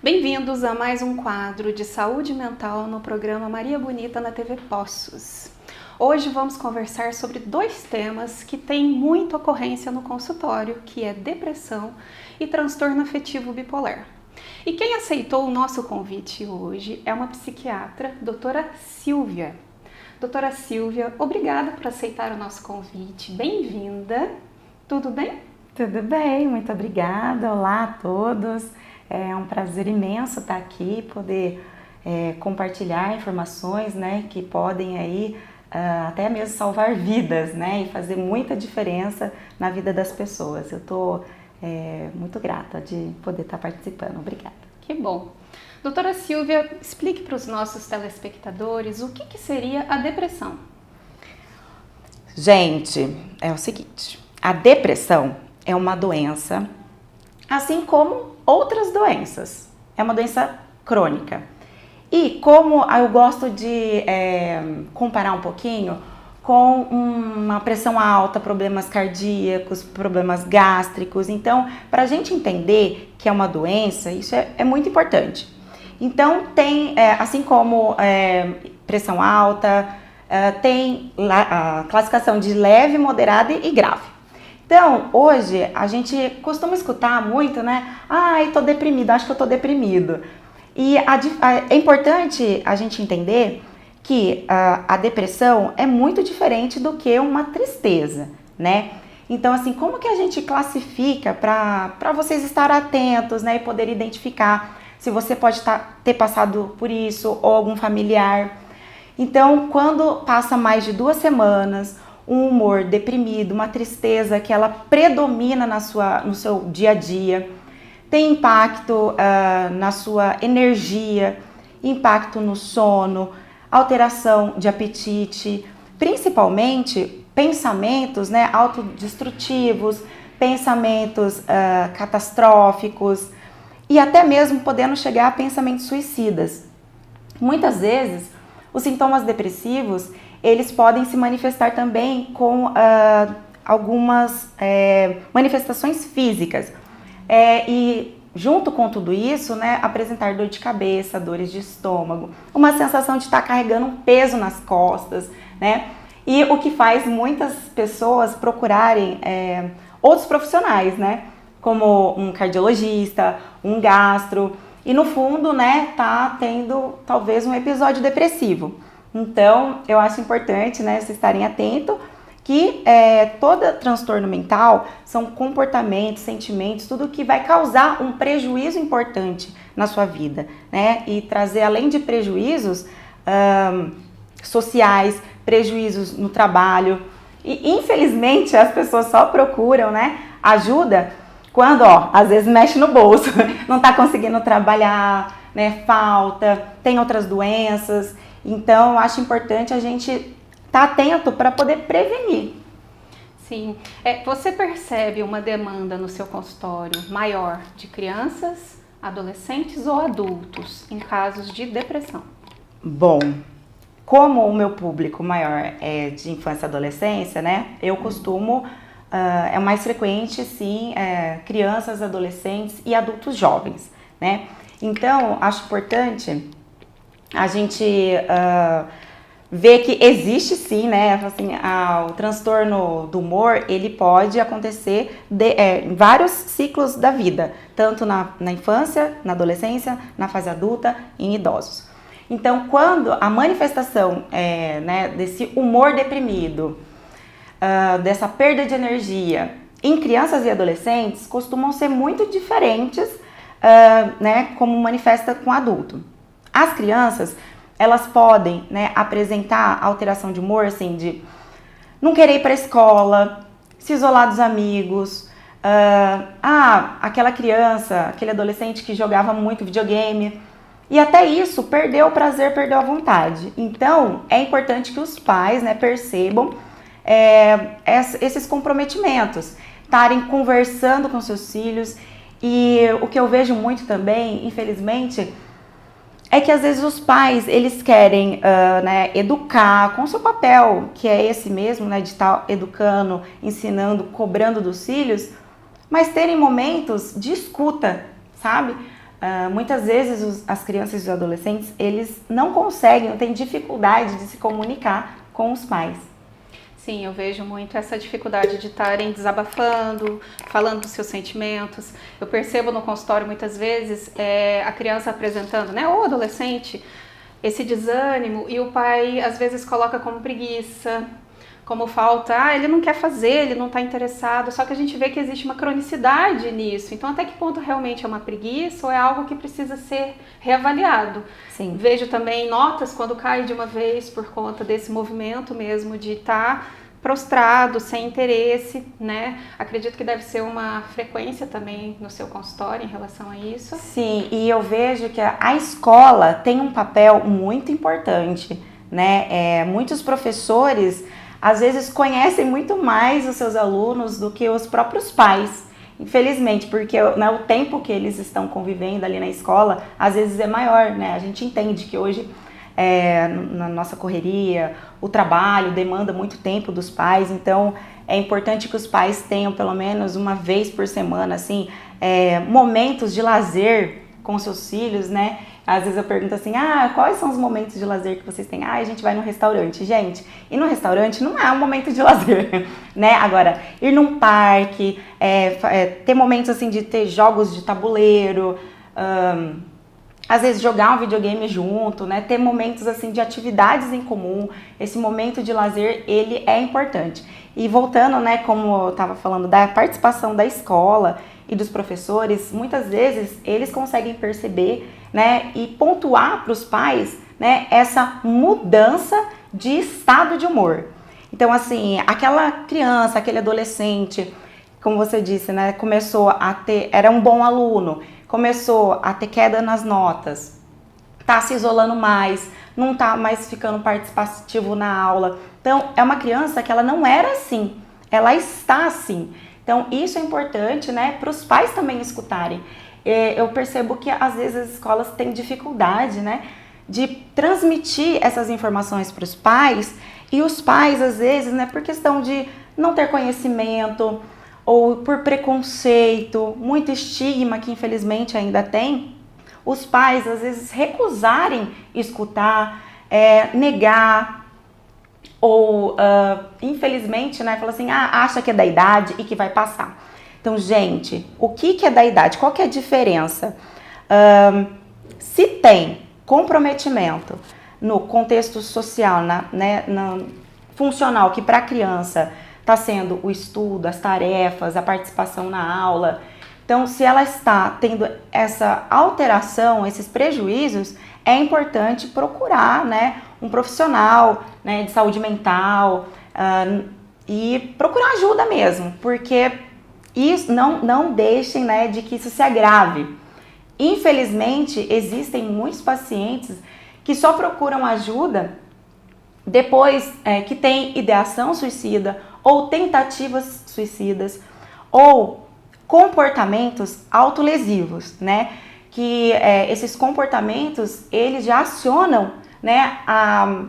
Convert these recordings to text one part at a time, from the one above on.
Bem-vindos a mais um quadro de saúde mental no programa Maria Bonita na TV Poços. Hoje vamos conversar sobre dois temas que têm muita ocorrência no consultório, que é depressão e transtorno afetivo bipolar. E quem aceitou o nosso convite hoje é uma psiquiatra, doutora Silvia. Doutora Silvia, obrigada por aceitar o nosso convite. Bem-vinda. Tudo bem? Tudo bem, muito obrigada. Olá a todos. É um prazer imenso estar aqui, poder compartilhar informações, né, que podem aí até mesmo salvar vidas, né, e fazer muita diferença na vida das pessoas. Eu estou muito grata de poder estar participando. Obrigada. Que bom. Doutora Silvia, explique para os nossos telespectadores o que seria a depressão. Gente, é o seguinte, a depressão é uma doença, assim como outras doenças. É uma doença crônica. E como eu gosto de comparar um pouquinho com uma pressão alta, problemas cardíacos, problemas gástricos. Então, para a gente entender que é uma doença, isso é muito importante. Então, tem, assim como pressão alta, tem a classificação de leve, moderada e grave. Então, hoje, a gente costuma escutar muito, né? Ai, tô deprimido, acho que eu tô deprimido. E é importante a gente entender que a depressão é muito diferente do que uma tristeza, né? Então, assim, como que a gente classifica para vocês estarem atentos, né? E poder identificar se você pode ter passado por isso ou algum familiar. Então, quando passa mais de 2 semanas, um humor deprimido, uma tristeza que ela predomina no seu dia a dia, tem impacto na sua energia, impacto no sono, alteração de apetite, principalmente pensamentos, né, autodestrutivos, pensamentos catastróficos e até mesmo podendo chegar a pensamentos suicidas. Muitas vezes, os sintomas depressivos eles podem se manifestar também com algumas manifestações físicas. E junto com tudo isso, né, apresentar dor de cabeça, dores de estômago, uma sensação de estar carregando um peso nas costas, né? E o que faz muitas pessoas procurarem outros profissionais, né? Como um cardiologista, um gastro, e no fundo, né, tá tendo talvez um episódio depressivo. Então, eu acho importante, né, vocês estarem atentos que todo transtorno mental são comportamentos, sentimentos, tudo que vai causar um prejuízo importante na sua vida, né? E trazer, além de prejuízos sociais, prejuízos no trabalho. E, infelizmente, as pessoas só procuram, né, ajuda quando, às vezes mexe no bolso, não tá conseguindo trabalhar, né, falta, tem outras doenças. Então, eu acho importante a gente estar atento para poder prevenir. Sim. Você percebe uma demanda no seu consultório maior de crianças, adolescentes ou adultos em casos de depressão? Bom, como o meu público maior é de infância e adolescência, né, eu costumo, é mais frequente, sim, crianças, adolescentes e adultos jovens, né. Então, acho importante a gente vê que existe sim, né, assim, o transtorno do humor, ele pode acontecer em vários ciclos da vida, tanto na infância, na adolescência, na fase adulta e em idosos. Então, quando a manifestação né, desse humor deprimido, dessa perda de energia em crianças e adolescentes, costumam ser muito diferentes, né, como manifesta com adulto. As crianças, elas podem, né, apresentar alteração de humor, assim, de não querer ir para a escola, se isolar dos amigos, aquela criança, aquele adolescente que jogava muito videogame, e até isso, perdeu o prazer, perdeu a vontade. Então, é importante que os pais, né, percebam esses comprometimentos, estarem conversando com seus filhos, e o que eu vejo muito também, infelizmente, é que às vezes os pais, eles querem né, educar com o seu papel, que é esse mesmo, né, de estar educando, ensinando, cobrando dos filhos, mas terem momentos de escuta, sabe? muitas vezes as crianças e os adolescentes, eles não conseguem, têm dificuldade de se comunicar com os pais. Sim, eu vejo muito essa dificuldade de estarem desabafando, falando dos seus sentimentos. Eu percebo no consultório muitas vezes a criança apresentando, né, ou adolescente, esse desânimo, e o pai às vezes coloca como preguiça, como falta, ele não quer fazer, ele não está interessado, só que a gente vê que existe uma cronicidade nisso. Então, até que ponto realmente é uma preguiça ou é algo que precisa ser reavaliado? Sim. Vejo também notas quando cai de uma vez por conta desse movimento mesmo de estar prostrado, sem interesse, né? Acredito que deve ser uma frequência também no seu consultório em relação a isso. Sim, e eu vejo que a escola tem um papel muito importante, né? Muitos professores às vezes conhecem muito mais os seus alunos do que os próprios pais, infelizmente, porque né, o tempo que eles estão convivendo ali na escola, às vezes é maior, né? A gente entende que hoje, na nossa correria, o trabalho demanda muito tempo dos pais, então é importante que os pais tenham pelo menos uma vez por semana, assim, momentos de lazer com seus filhos, né? Às vezes eu pergunto assim, quais são os momentos de lazer que vocês têm? A gente vai no restaurante. Gente, ir no restaurante não é um momento de lazer, né? Agora, ir num parque, ter momentos assim de ter jogos de tabuleiro, às vezes jogar um videogame junto, né? Ter momentos assim de atividades em comum, esse momento de lazer, ele é importante. E voltando, né, como eu estava falando, da participação da escola e dos professores, muitas vezes eles conseguem perceber, né, e pontuar para os pais, né, essa mudança de estado de humor. Então, assim, aquela criança, aquele adolescente, como você disse, né, começou a ter, era um bom aluno, começou a ter queda nas notas, tá se isolando mais, não tá mais ficando participativo na aula. Então, é uma criança que ela não era assim, ela está assim. Então, isso é importante, né, para os pais também escutarem. Eu percebo que às vezes as escolas têm dificuldade, né, de transmitir essas informações para os pais, e os pais às vezes, né, por questão de não ter conhecimento ou por preconceito, muito estigma que infelizmente ainda tem, os pais às vezes recusarem escutar, negar, ou infelizmente, né, fala assim, acha que é da idade e que vai passar. Então, gente, o que é da idade? Qual que é a diferença? Se tem comprometimento no contexto social, funcional, que para a criança está sendo o estudo, as tarefas, a participação na aula. Então, se ela está tendo essa alteração, esses prejuízos, é importante procurar, né, um profissional, né, de saúde mental e procurar ajuda mesmo, porque isso, não deixem, né, de que isso se agrave. Infelizmente, existem muitos pacientes que só procuram ajuda depois que tem ideação suicida ou tentativas suicidas ou comportamentos autolesivos, né? Que esses comportamentos, eles já acionam, né, a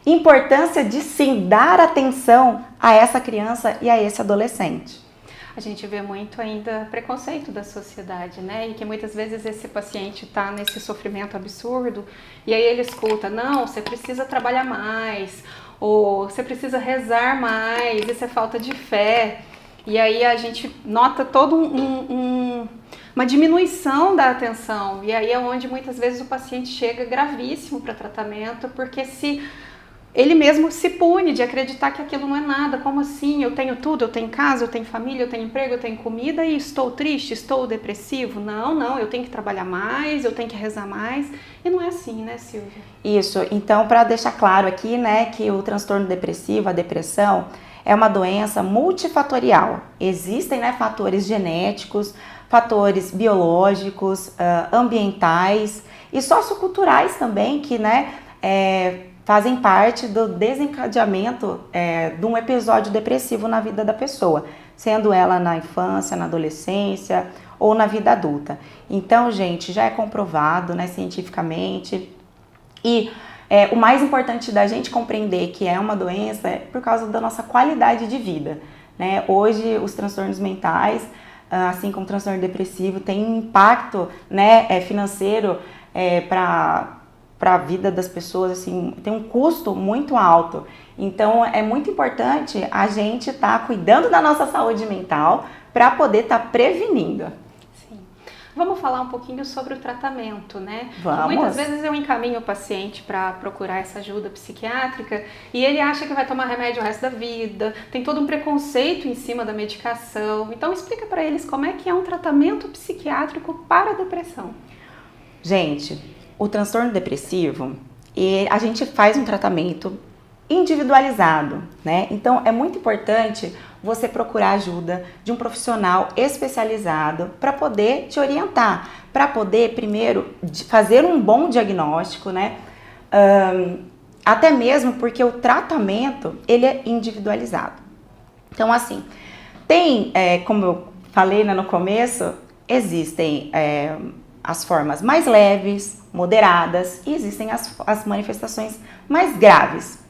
importância de sim dar atenção a essa criança e a esse adolescente. A gente vê muito ainda preconceito da sociedade, né? E que muitas vezes esse paciente está nesse sofrimento absurdo e aí ele escuta, não, você precisa trabalhar mais, ou você precisa rezar mais, isso é falta de fé. E aí a gente nota toda uma diminuição da atenção. E aí é onde muitas vezes o paciente chega gravíssimo para tratamento, porque ele mesmo se pune de acreditar que aquilo não é nada. Como assim? Eu tenho tudo, eu tenho casa, eu tenho família, eu tenho emprego, eu tenho comida e estou triste, estou depressivo? Não, eu tenho que trabalhar mais, eu tenho que rezar mais. E não é assim, né, Silvia? Isso. Então, para deixar claro aqui, né, que o transtorno depressivo, a depressão, é uma doença multifatorial. Existem, né, fatores genéticos, fatores biológicos, ambientais e socioculturais também, que, né, fazem parte do desencadeamento de um episódio depressivo na vida da pessoa, sendo ela na infância, na adolescência ou na vida adulta. Então, gente, já é comprovado, né, cientificamente, e o mais importante da gente compreender que é uma doença é por causa da nossa qualidade de vida, né? Hoje, os transtornos mentais assim como o transtorno depressivo, tem um impacto, né, financeiro para a vida das pessoas, assim, tem um custo muito alto. Então, é muito importante a gente estar cuidando da nossa saúde mental para poder estar prevenindo. Sim. Vamos falar um pouquinho sobre o tratamento, né? Vamos. Muitas vezes eu encaminho o paciente para procurar essa ajuda psiquiátrica e ele acha que vai tomar remédio o resto da vida, tem todo um preconceito em cima da medicação. Então, explica para eles como é que é um tratamento psiquiátrico para a depressão. Gente, o transtorno depressivo, a gente faz um tratamento individualizado, né? Então é muito importante você procurar ajuda de um profissional especializado para poder te orientar, para poder primeiro fazer um bom diagnóstico, né? Até mesmo porque o tratamento ele é individualizado. Então assim, tem, como eu falei, né, no começo, existem as formas mais leves, moderadas e existem as manifestações mais graves.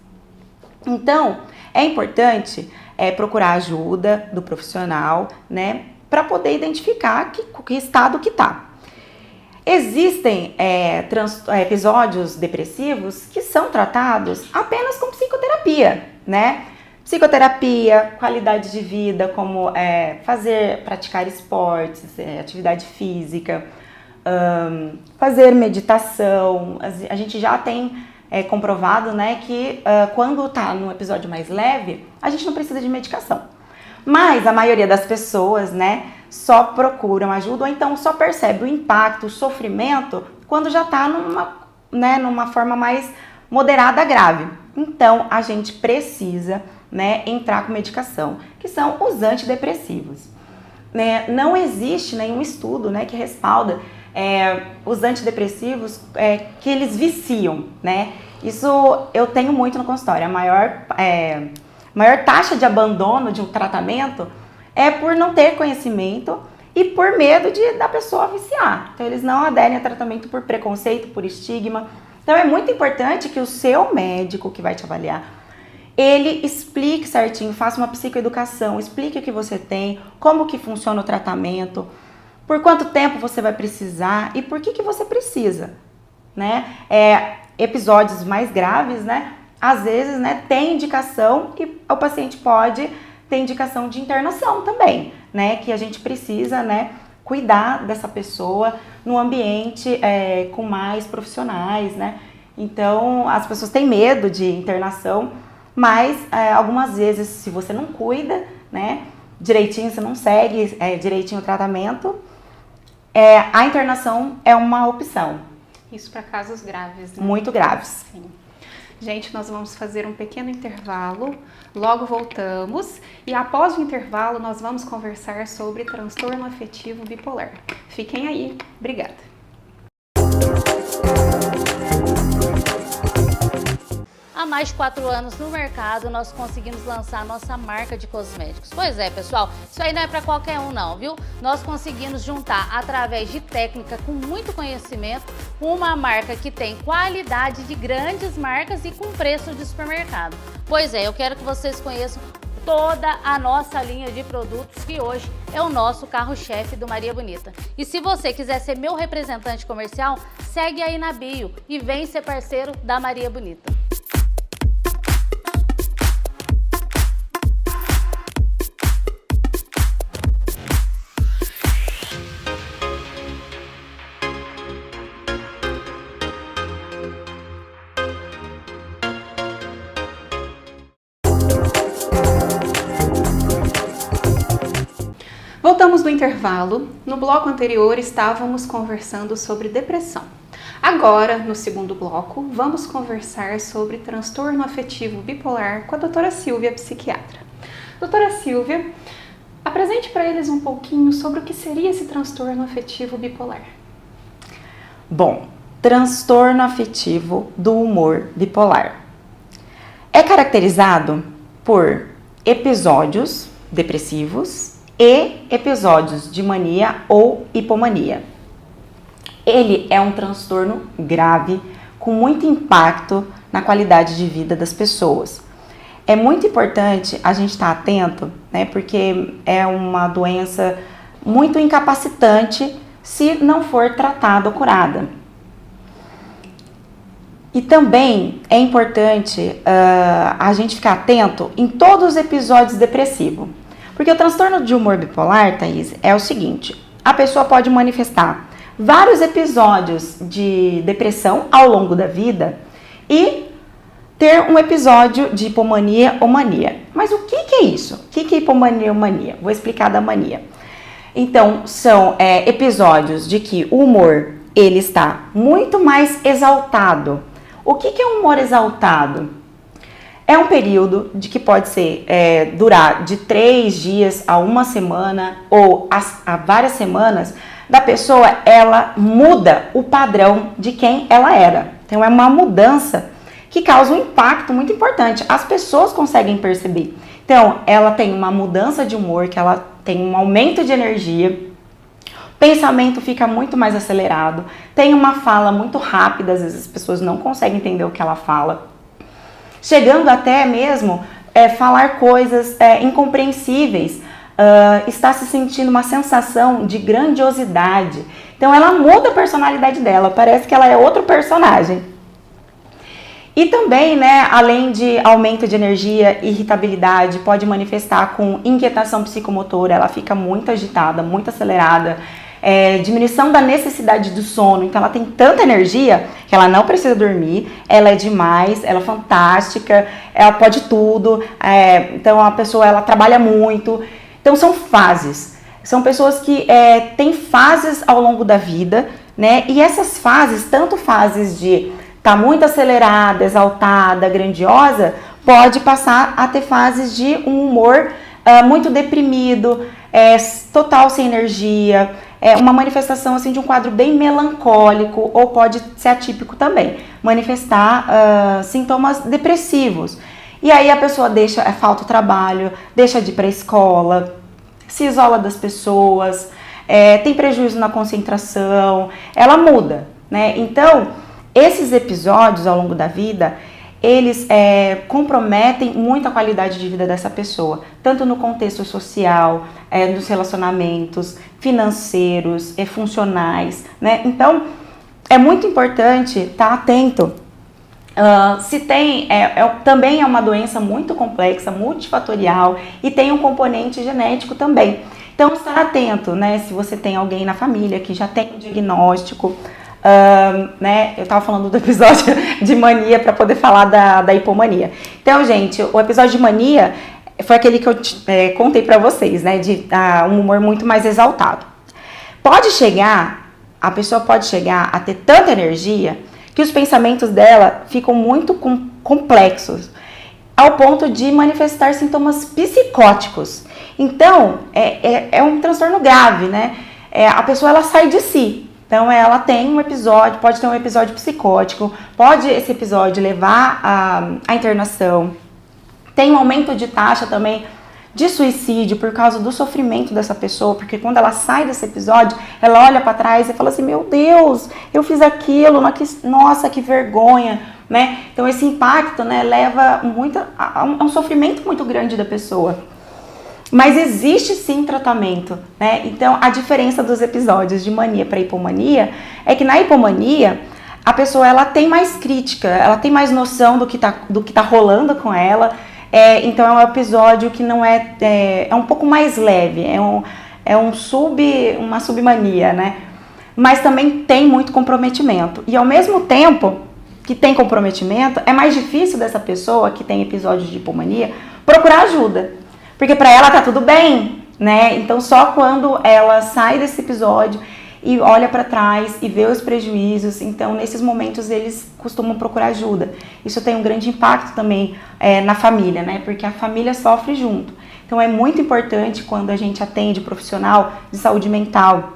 Então, é importante procurar ajuda do profissional, né, para poder identificar que estado que está. Existem episódios depressivos que são tratados apenas com psicoterapia, né? Psicoterapia, qualidade de vida, como praticar esportes, atividade física, fazer meditação. A gente já tem comprovado, né, que quando está num episódio mais leve, a gente não precisa de medicação. Mas a maioria das pessoas, né, só procuram ajuda ou então só percebe o impacto, o sofrimento, quando já está numa forma mais moderada, grave. Então, a gente precisa, né, entrar com medicação, que são os antidepressivos. Né? Não existe nenhum estudo, né, que respalda os antidepressivos que eles viciam, né? Isso eu tenho muito no consultório. A maior taxa de abandono de um tratamento é por não ter conhecimento e por medo da pessoa viciar. Então, eles não aderem a tratamento por preconceito, por estigma. Então, é muito importante que o seu médico que vai te avaliar, ele explique certinho, faça uma psicoeducação, explique o que você tem, como que funciona o tratamento, por quanto tempo você vai precisar e por que você precisa, né? Episódios mais graves, né? Às vezes, né, tem indicação e o paciente pode ter indicação de internação também, né? Que a gente precisa, né, cuidar dessa pessoa no ambiente com mais profissionais, né? Então, as pessoas têm medo de internação, mas algumas vezes, se você não cuida, né, direitinho, você não segue direitinho o tratamento, a internação é uma opção. Isso para casos graves, né? Muito graves. Sim. Gente, nós vamos fazer um pequeno intervalo, logo voltamos e após o intervalo nós vamos conversar sobre transtorno afetivo bipolar. Fiquem aí, obrigada. Há mais de 4 anos no mercado, nós conseguimos lançar a nossa marca de cosméticos. Pois é, pessoal, isso aí não é para qualquer um não, viu? Nós conseguimos juntar, através de técnica com muito conhecimento, uma marca que tem qualidade de grandes marcas e com preço de supermercado. Pois é, eu quero que vocês conheçam toda a nossa linha de produtos, que hoje é o nosso carro-chefe do Maria Bonita. E se você quiser ser meu representante comercial, segue aí na bio e vem ser parceiro da Maria Bonita. Voltamos do intervalo. No bloco anterior estávamos conversando sobre depressão. Agora, no segundo bloco, vamos conversar sobre transtorno afetivo bipolar com a doutora Silvia, psiquiatra. Doutora Silvia, apresente para eles um pouquinho sobre o que seria esse transtorno afetivo bipolar. Bom, transtorno afetivo do humor bipolar é caracterizado por episódios depressivos e episódios de mania ou hipomania. Ele é um transtorno grave com muito impacto na qualidade de vida das pessoas. É muito importante a gente estar atento, né, porque é uma doença muito incapacitante se não for tratada ou curada. E também é importante a gente ficar atento em todos os episódios depressivos. Porque o transtorno de humor bipolar, Thaís, é o seguinte: a pessoa pode manifestar vários episódios de depressão ao longo da vida e ter um episódio de hipomania ou mania. Mas o que é isso? O que é hipomania ou mania? Vou explicar da mania. Então, são episódios de que o humor ele está muito mais exaltado. O que é um humor exaltado? É um período de que pode ser durar de 3 dias a 1 semana ou a várias semanas da pessoa, ela muda o padrão de quem ela era. Então é uma mudança que causa um impacto muito importante. As pessoas conseguem perceber. Então ela tem uma mudança de humor, que ela tem um aumento de energia, o pensamento fica muito mais acelerado, tem uma fala muito rápida, às vezes as pessoas não conseguem entender o que ela fala, chegando até mesmo falar coisas incompreensíveis, está se sentindo uma sensação de grandiosidade. Então ela muda a personalidade dela, parece que ela é outro personagem. E também, né, além de aumento de energia, irritabilidade, pode manifestar com inquietação psicomotora, ela fica muito agitada, muito acelerada, diminuição da necessidade do sono, então ela tem tanta energia que ela não precisa dormir, ela é demais, ela é fantástica, ela pode tudo, então a pessoa ela trabalha muito. Então são fases, são pessoas que têm fases ao longo da vida, né, e essas fases, tanto fases de tá muito acelerada, exaltada, grandiosa, pode passar a ter fases de um humor muito deprimido, total sem energia, uma manifestação assim de um quadro bem melancólico, ou pode ser atípico também, manifestar sintomas depressivos. E aí a pessoa falta o trabalho, deixa de ir para a escola, se isola das pessoas, tem prejuízo na concentração, ela muda, né? Então, esses episódios ao longo da vida, eles comprometem muito a qualidade de vida dessa pessoa, tanto no contexto social, nos relacionamentos, financeiros, funcionais, né? Então, é muito importante estar atento. Se tem, também é uma doença muito complexa, multifatorial, e tem um componente genético também. Então, estar atento, né? Se você tem alguém na família que já tem um diagnóstico, né? Eu tava falando do episódio de mania para poder falar da hipomania. Então, gente, o episódio de mania foi aquele que eu contei para vocês, né? De um humor muito mais exaltado. A pessoa pode chegar a ter tanta energia que os pensamentos dela ficam muito complexos, ao ponto de manifestar sintomas psicóticos. Então, é um transtorno grave, né? A pessoa ela sai de si. Então, ela tem um episódio, pode ter um episódio psicótico, pode esse episódio levar à internação. Tem um aumento de taxa também de suicídio por causa do sofrimento dessa pessoa, porque quando ela sai desse episódio, ela olha para trás e fala assim: meu Deus, eu fiz aquilo, nossa, que vergonha, né? Então, esse impacto, né, leva a um sofrimento muito grande da pessoa. Mas existe sim tratamento, né? Então, a diferença dos episódios de mania para hipomania é que na hipomania, a pessoa ela tem mais crítica, ela tem mais noção do que tá rolando com ela. Então, é um episódio que não é um pouco mais leve, uma submania, né? Mas também tem muito comprometimento. E ao mesmo tempo que tem comprometimento, é mais difícil dessa pessoa que tem episódios de hipomania procurar ajuda. Porque para ela tá tudo bem, né? Então só quando ela sai desse episódio e olha para trás e vê os prejuízos, então nesses momentos eles costumam procurar ajuda. Isso tem um grande impacto também na família, né? Porque a família sofre junto. Então é muito importante quando a gente atende profissional de saúde mental,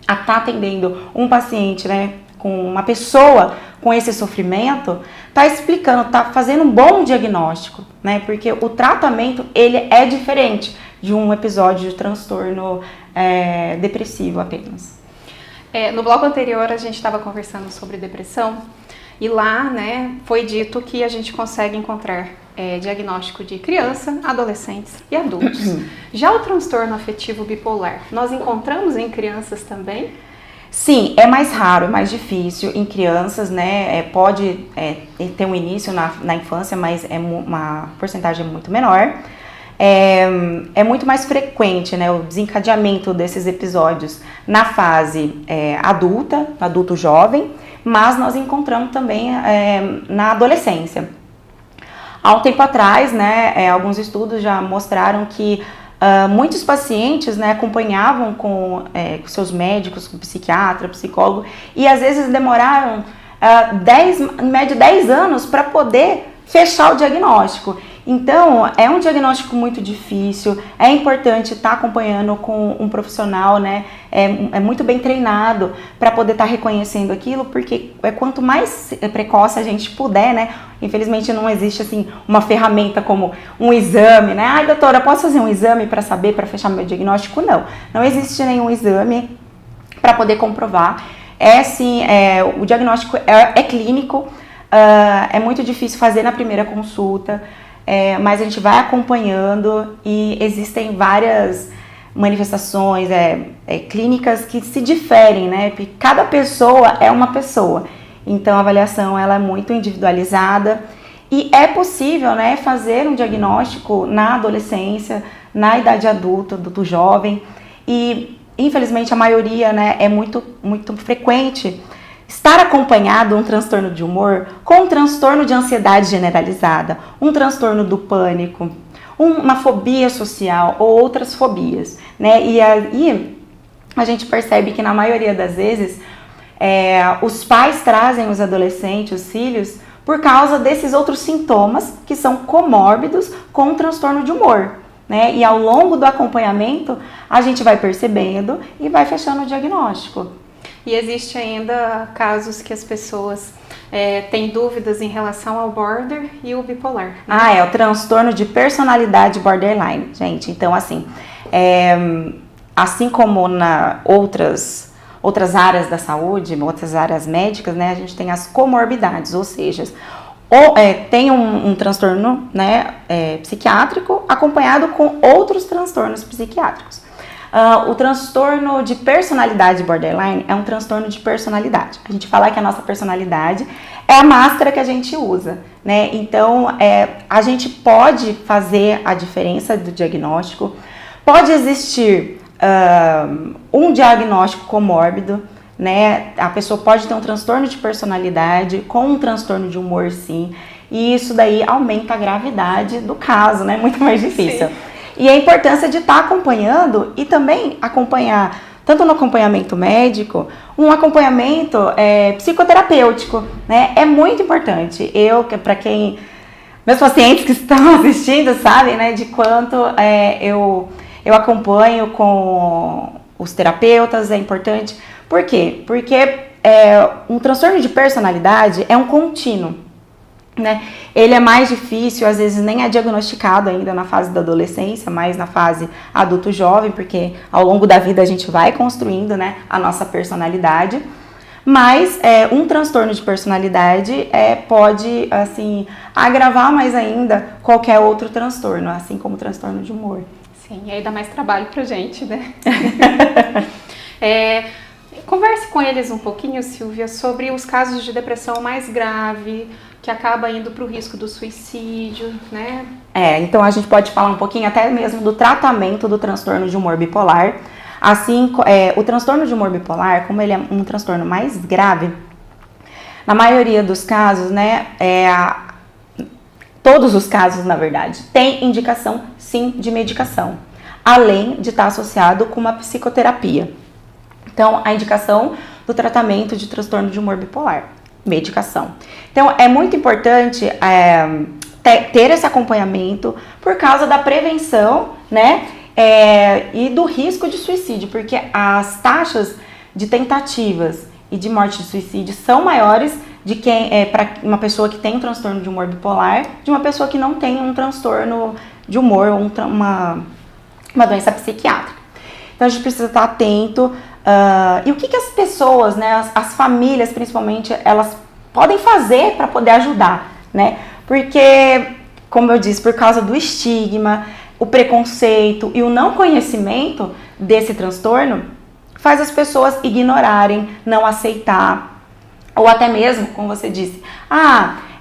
a estar atendendo um paciente, né? Com uma pessoa com esse sofrimento, tá explicando, tá fazendo um bom diagnóstico, né? Porque o tratamento, ele é diferente de um episódio de transtorno depressivo apenas. No bloco anterior, a gente estava conversando sobre depressão e lá, né, foi dito que a gente consegue encontrar diagnóstico de criança, adolescentes e adultos. Já o transtorno afetivo bipolar, nós encontramos em crianças também? Sim, é mais raro, é mais difícil em crianças, né? Pode ter um início na infância, mas é uma porcentagem muito menor. É muito mais frequente, né, o desencadeamento desses episódios na fase adulta, adulto jovem, mas nós encontramos também na adolescência. Há um tempo atrás, né, alguns estudos já mostraram que muitos pacientes, né, acompanhavam com seus médicos, com psiquiatra, psicólogo, e às vezes demoraram em média 10 anos para poder fechar o diagnóstico. Então, é um diagnóstico muito difícil, é importante estar acompanhando com um profissional, né, muito bem treinado para poder estar reconhecendo aquilo, porque quanto mais precoce a gente puder, né, infelizmente não existe, assim, uma ferramenta como um exame, né, ai doutora, posso fazer um exame para saber, para fechar meu diagnóstico? Não existe nenhum exame para poder comprovar. O diagnóstico é clínico, é muito difícil fazer na primeira consulta, mas a gente vai acompanhando e existem várias manifestações clínicas que se diferem, né? Porque cada pessoa é uma pessoa, então a avaliação ela é muito individualizada e é possível, né, fazer um diagnóstico na adolescência, na idade adulta, adulto jovem, e infelizmente a maioria, né, é muito frequente estar acompanhado um transtorno de humor com um transtorno de ansiedade generalizada, um transtorno do pânico, uma fobia social ou outras fobias, né? E aí a gente percebe que na maioria das vezes os pais trazem os adolescentes, os filhos, por causa desses outros sintomas que são comórbidos com o transtorno de humor, né? E ao longo do acompanhamento a gente vai percebendo e vai fechando o diagnóstico. E existe ainda casos que as pessoas têm dúvidas em relação ao border e o bipolar, né? O transtorno de personalidade borderline, gente. Então, assim, assim como na outras áreas da saúde, outras áreas médicas, né, a gente tem as comorbidades, ou seja, tem um transtorno, né, psiquiátrico acompanhado com outros transtornos psiquiátricos. O transtorno de personalidade borderline é um transtorno de personalidade. A gente fala que a nossa personalidade é a máscara que a gente usa, né? Então, a gente pode fazer a diferença do diagnóstico. Pode existir um diagnóstico comórbido, né? A pessoa pode ter um transtorno de personalidade com um transtorno de humor, sim. E isso daí aumenta a gravidade do caso, né? Muito mais difícil. Sim. E a importância de estar acompanhando e também acompanhar, tanto no acompanhamento médico, um acompanhamento psicoterapêutico, né? É muito importante. Meus pacientes que estão assistindo sabem, né, de quanto eu acompanho com os terapeutas, é importante. Por quê? Porque um transtorno de personalidade é um contínuo, né? Ele é mais difícil, às vezes nem é diagnosticado ainda na fase da adolescência, mas na fase adulto jovem, porque ao longo da vida a gente vai construindo, né, a nossa personalidade. Mas um transtorno de personalidade pode, assim, agravar mais ainda qualquer outro transtorno, assim como o transtorno de humor. Sim, e aí dá mais trabalho pra gente, né? Converse com eles um pouquinho, Silvia, sobre os casos de depressão mais grave, que acaba indo para o risco do suicídio, né? Então a gente pode falar um pouquinho até mesmo do tratamento do transtorno de humor bipolar. Assim, o transtorno de humor bipolar, como ele é um transtorno mais grave, na maioria dos casos, né, todos os casos, na verdade, tem indicação, sim, de medicação, além de estar associado com uma psicoterapia. Então, a indicação do tratamento de transtorno de humor bipolar, medicação. Então, é muito importante ter esse acompanhamento por causa da prevenção, né, e do risco de suicídio, porque as taxas de tentativas e de morte de suicídio são maiores de para uma pessoa que tem um transtorno de humor bipolar, de uma pessoa que não tem um transtorno de humor ou uma doença psiquiátrica. Então, a gente precisa estar atento. E o que as pessoas, né, as famílias principalmente, elas podem fazer para poder ajudar, né? Porque como eu disse, por causa do estigma, o preconceito e o não conhecimento desse transtorno, faz as pessoas ignorarem, não aceitar, ou até mesmo, como você disse,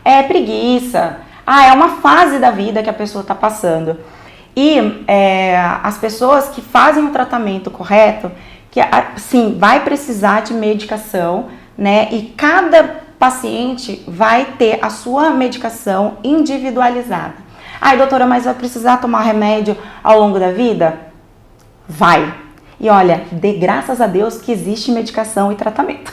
é preguiça, é uma fase da vida que a pessoa está passando. E as pessoas que fazem o tratamento correto, que sim, vai precisar de medicação, né? E cada paciente vai ter a sua medicação individualizada. Doutora, mas vai precisar tomar remédio ao longo da vida? Vai. E olha, dê graças a Deus que existe medicação e tratamento.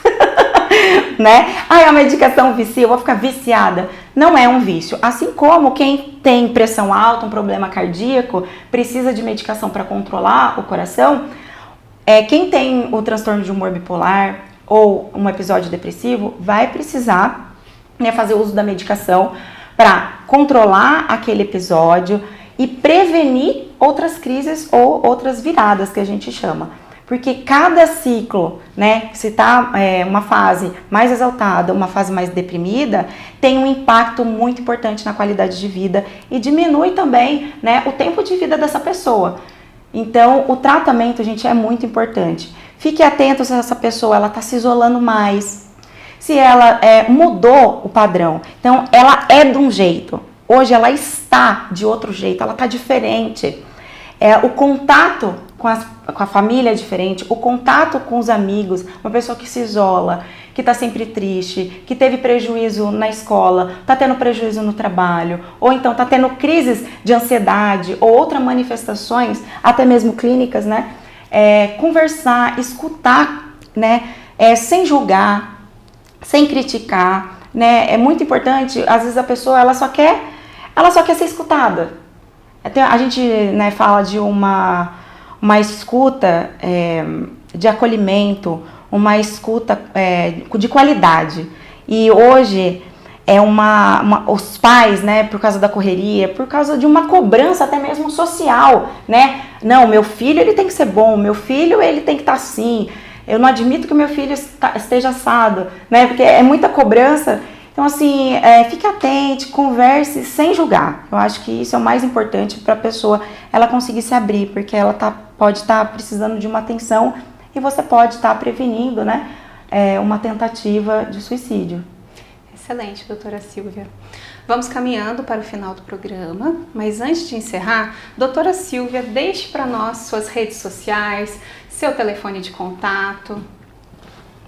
Né? A medicação vicia, eu vou ficar viciada. Não é um vício. Assim como quem tem pressão alta, um problema cardíaco, precisa de medicação para controlar o coração, quem tem o transtorno de humor bipolar ou um episódio depressivo vai precisar, né, fazer uso da medicação para controlar aquele episódio e prevenir outras crises ou outras viradas que a gente chama. Porque cada ciclo, né, se está uma fase mais exaltada, uma fase mais deprimida, tem um impacto muito importante na qualidade de vida e diminui também, né, o tempo de vida dessa pessoa. Então, o tratamento, gente, é muito importante. Fique atento se essa pessoa está se isolando mais, se ela mudou o padrão. Então, ela é de um jeito, hoje ela está de outro jeito, ela está diferente. O contato com a família é diferente, o contato com os amigos, uma pessoa que se isola, que está sempre triste, que teve prejuízo na escola, está tendo prejuízo no trabalho, ou então está tendo crises de ansiedade ou outras manifestações, até mesmo clínicas, né? Conversar, escutar, né? Sem julgar, sem criticar, né? É muito importante. Às vezes a pessoa ela só quer ser escutada. A gente, né, fala de uma escuta de acolhimento, uma escuta de qualidade. E hoje os pais, né, por causa da correria, por causa de uma cobrança até mesmo social, né? Não, meu filho ele tem que ser bom, meu filho ele tem que estar assim, eu não admito que meu filho esteja assado, né? Porque é muita cobrança. Então, assim, fique atente, converse sem julgar. Eu acho que isso é o mais importante para a pessoa ela conseguir se abrir, porque ela pode estar precisando de uma atenção e você pode estar prevenindo, né, uma tentativa de suicídio. Excelente, doutora Silvia. Vamos caminhando para o final do programa, mas antes de encerrar, doutora Silvia, deixe para nós suas redes sociais, seu telefone de contato.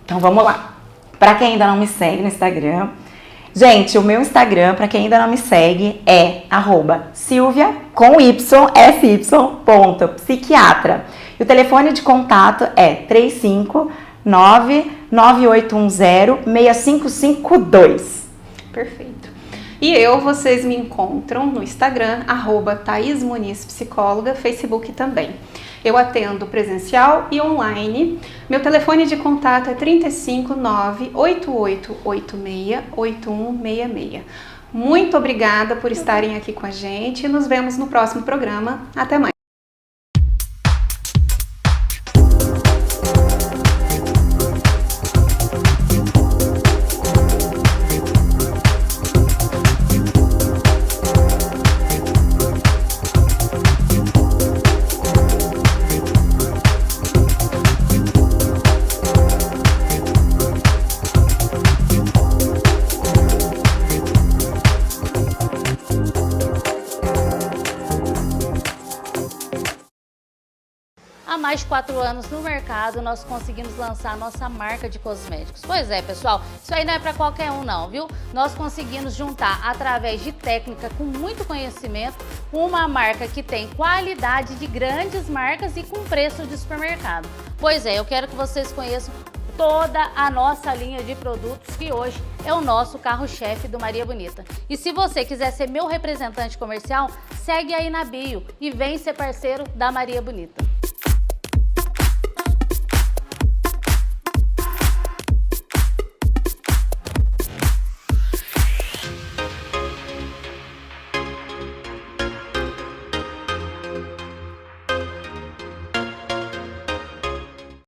Então, vamos lá. Para quem ainda não me segue no Instagram, gente, o meu Instagram, para quem ainda não me segue, é @silvia com psiquiatra. E o telefone de contato é 359-9810-6552. Perfeito. E vocês me encontram no Instagram, @Thaís Muniz Psicóloga, Facebook também. Eu atendo presencial e online. Meu telefone de contato é 359-8886-8166. Muito obrigada por estarem aqui com a gente e nos vemos no próximo programa. Até mais! Há mais de 4 anos no mercado, nós conseguimos lançar a nossa marca de cosméticos. Pois é, pessoal, isso aí não é para qualquer um não, viu? Nós conseguimos juntar, através de técnica com muito conhecimento, uma marca que tem qualidade de grandes marcas e com preço de supermercado. Pois é, eu quero que vocês conheçam toda a nossa linha de produtos, que hoje é o nosso carro-chefe do Maria Bonita. E se você quiser ser meu representante comercial, segue aí na bio e vem ser parceiro da Maria Bonita.